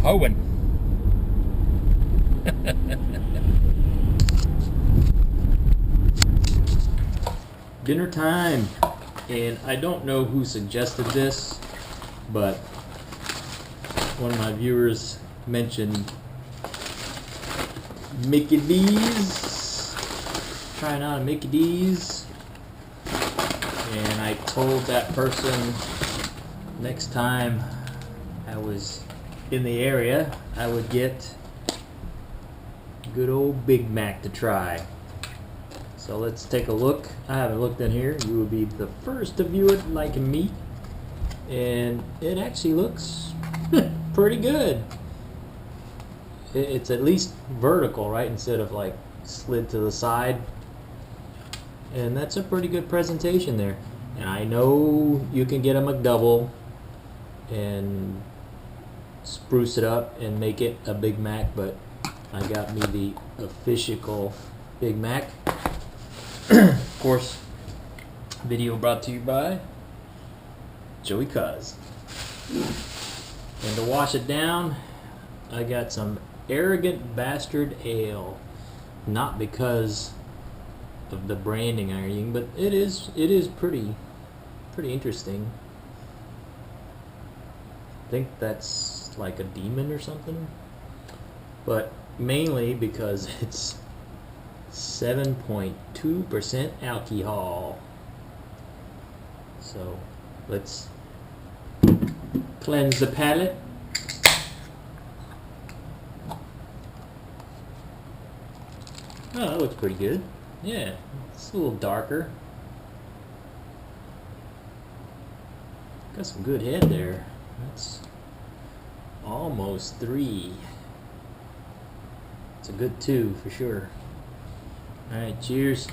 hoeing. Dinner time, and I don't know who suggested this, but one of my viewers mentioned Mickey D's, trying out a Mickey D's, and I told that person next time I was in the area I would get good old Big Mac to try. So let's take a look. I haven't looked in here. You will be the first to view it like me, and it actually looks pretty good. It's at least vertical, right, instead of like slid to the side, and that's a pretty good presentation there. And I know you can get a McDouble and spruce it up and make it a Big Mac, but I got me the official Big Mac. Of course, video brought to you by Joey Cuz. And to wash it down, I got some Arrogant Bastard Ale. Not because of the branding or anything, but it is pretty interesting. I think that's like a demon or something, but mainly because it's 7.2% alcohol. So let's cleanse the palate. Oh, that looks pretty good. Yeah, it's a little darker. Got some good head there. That's almost 3. It's a good 2 for sure. Alright, cheers.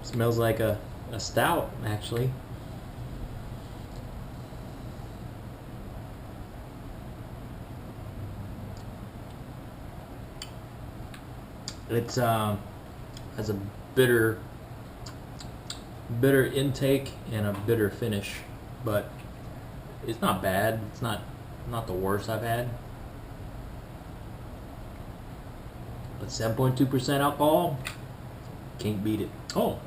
Smells like a stout, actually. It's has a bitter intake and a bitter finish, but it's not bad. It's not the worst I've had. But 7.2% alcohol, can't beat it. Oh,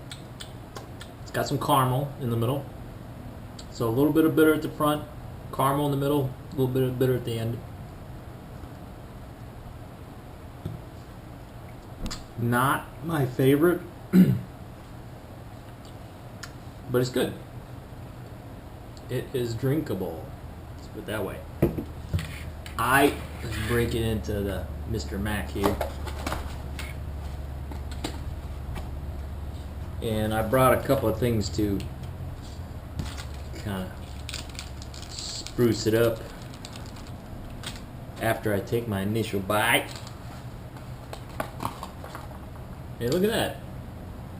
it's got some caramel in the middle. So a little bit of bitter at the front, caramel in the middle, a little bit of bitter at the end. Not my favorite, but it's good. It is drinkable. Let's put it that way. Let's break it into the Mr. Mac here. And I brought a couple of things to kind of spruce it up after I take my initial bite. Hey, look at that.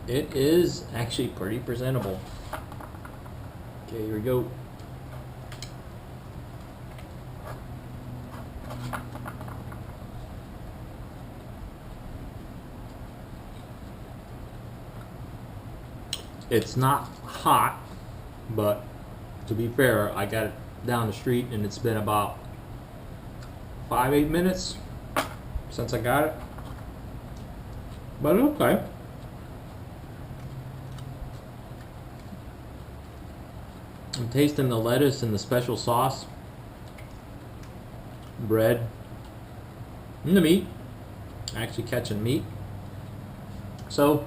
It is actually pretty presentable. Okay, here we go. It's not hot, but to be fair, I got it down the street and it's been about 5-8 minutes since I got it. But okay. I'm tasting the lettuce and the special sauce, bread, and the meat. Actually catching meat. So,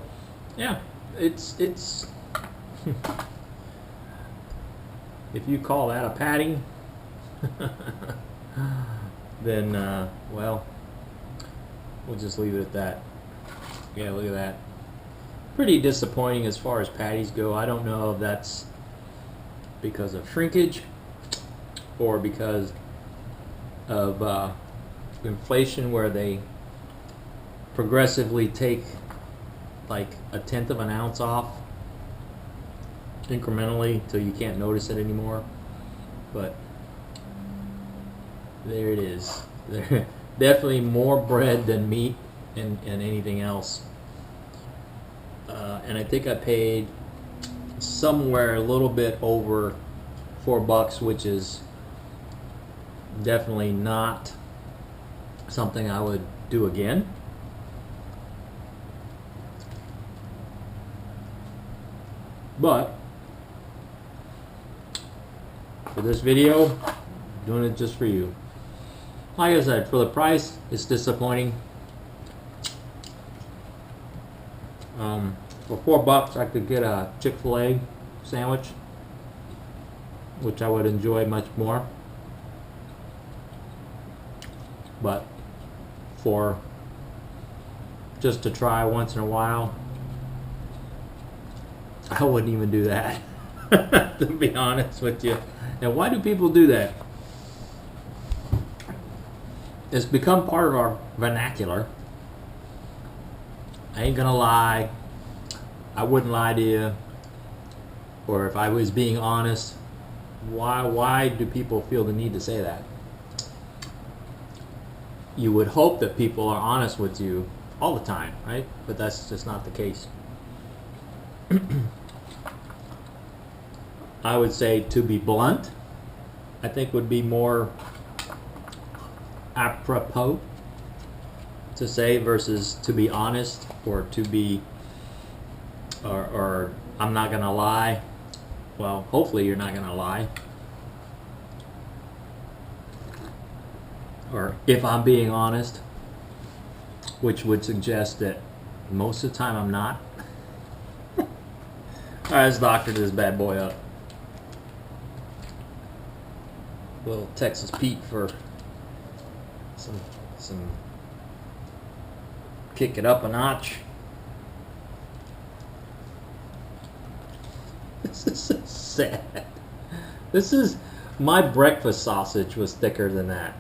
yeah, it's if you call that a patty, then well, we'll just leave it at that. Yeah, look at that. Pretty disappointing as far as patties go. I don't know if that's because of shrinkage or because of inflation, where they progressively take like 1/10 of an ounce off incrementally till you can't notice it anymore. But there it is. Definitely more bread than meat and anything else. And I think I paid somewhere a little bit over $4, which is Definitely not something I would do again. But for this video, I'm doing it just for you. Like I said, for the price, it's disappointing. For $4, I could get a Chick-fil-A sandwich, which I would enjoy much more. But for just to try once in a while, I wouldn't even do that. To be honest with you. And why do people do that? It's become part of our vernacular. I ain't gonna lie. I wouldn't lie to you. Or if I was being honest, why do people feel the need to say that? You would hope that people are honest with you all the time, right? But that's just not the case. I would say, to be blunt, I think would be more apropos to say versus to be honest, or to be or I'm not gonna lie. Well, hopefully you're not gonna lie. Or if I'm being honest, which would suggest that most of the time I'm not. Alright, let's doctor this bad boy up. Little Texas Pete for some kick it up a notch. This is so sad. This is, my breakfast sausage was thicker than that.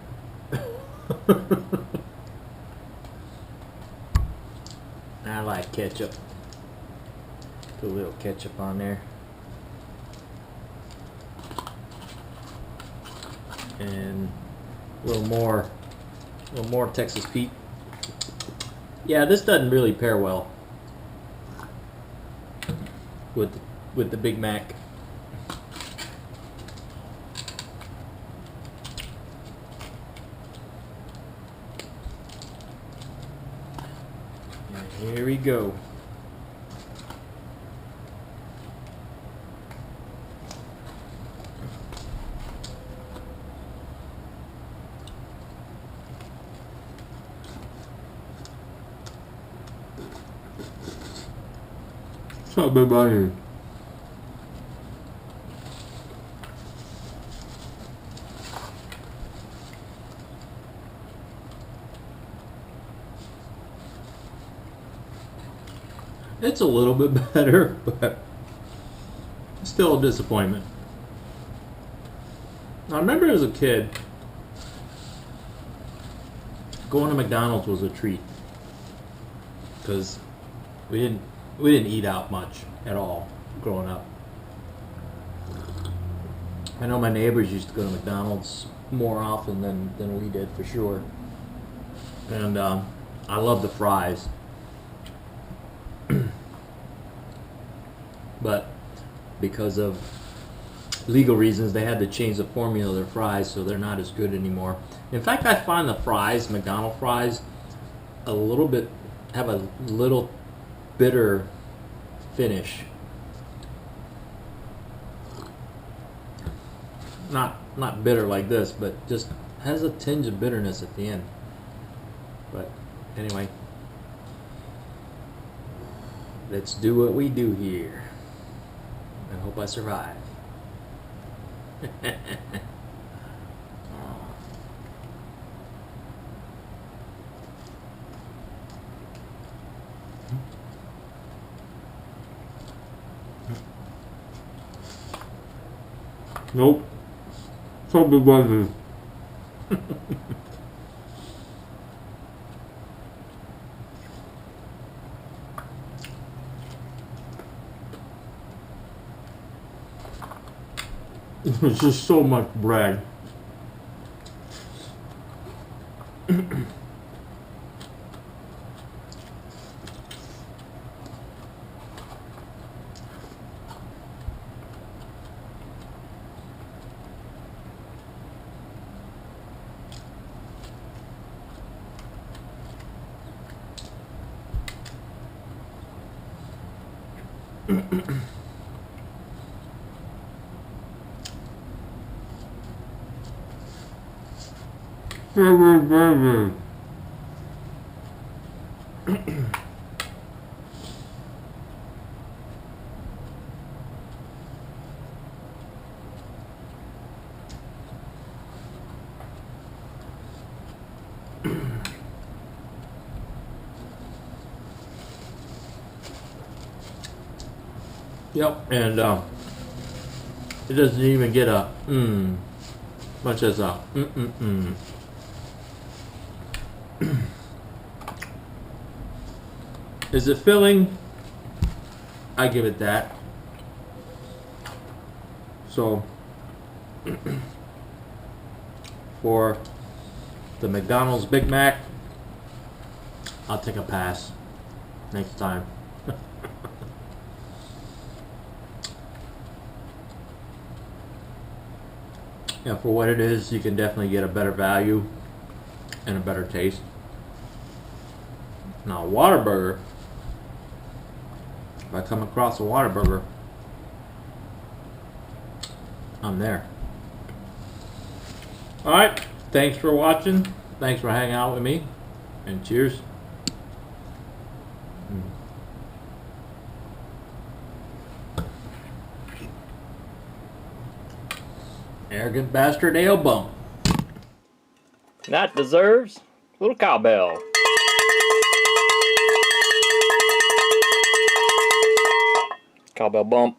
I like ketchup. Put a little ketchup on there. And a little more Texas Pete. Yeah, this doesn't really pair well with the Big Mac. And here we go. What's up, everybody? It's a little bit better, but still a disappointment. I remember as a kid, going to McDonald's was a treat because we didn't eat out much at all growing up. I know my neighbors used to go to McDonald's more often than we did, for sure. And I love the fries. But because of legal reasons, they had to change the formula of their fries, so they're not as good anymore. In fact, I find the fries, McDonald's fries, have a little bitter finish. Not bitter like this, but just has a tinge of bitterness at the end. But anyway, let's do what we do here. I hope I survive. Nope. Probably wasn't. It's just so much bread. Yep, and it doesn't even get a much as a Is it filling? I give it that. So for the McDonald's Big Mac, I'll take a pass next time. Yeah, for what it is, you can definitely get a better value and a better taste. Now, a Whataburger, if I come across a Whataburger, I'm there. Alright, thanks for watching. Thanks for hanging out with me. And cheers. Arrogant bastard ale bump. That deserves a little cowbell. Cowbell bump.